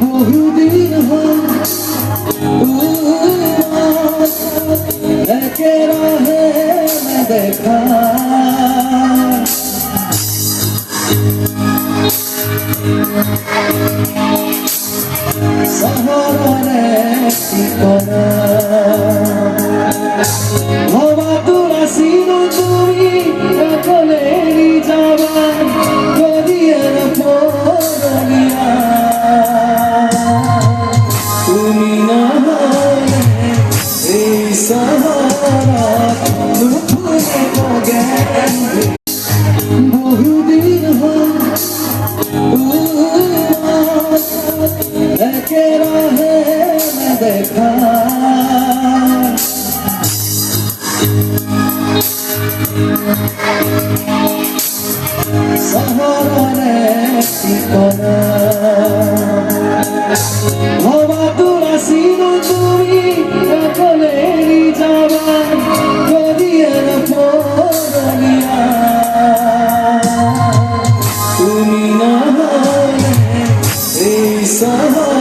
বহুদিন একে রাহে में देखा শহরে ঠিকানা হওয়া তোরা ছিল তুমি সকলেরই যাবা গদিয়ার পরিয়া তুমি না হলে এই শহরা দুপুরে গেল বহুদিন একে রাহে में देखा শহরে ঠিকানা হওয়া তোরা ছিল তুমি সকলেরই যাবা গদিয়ার পরিয়া তুমি না হলে এই শহর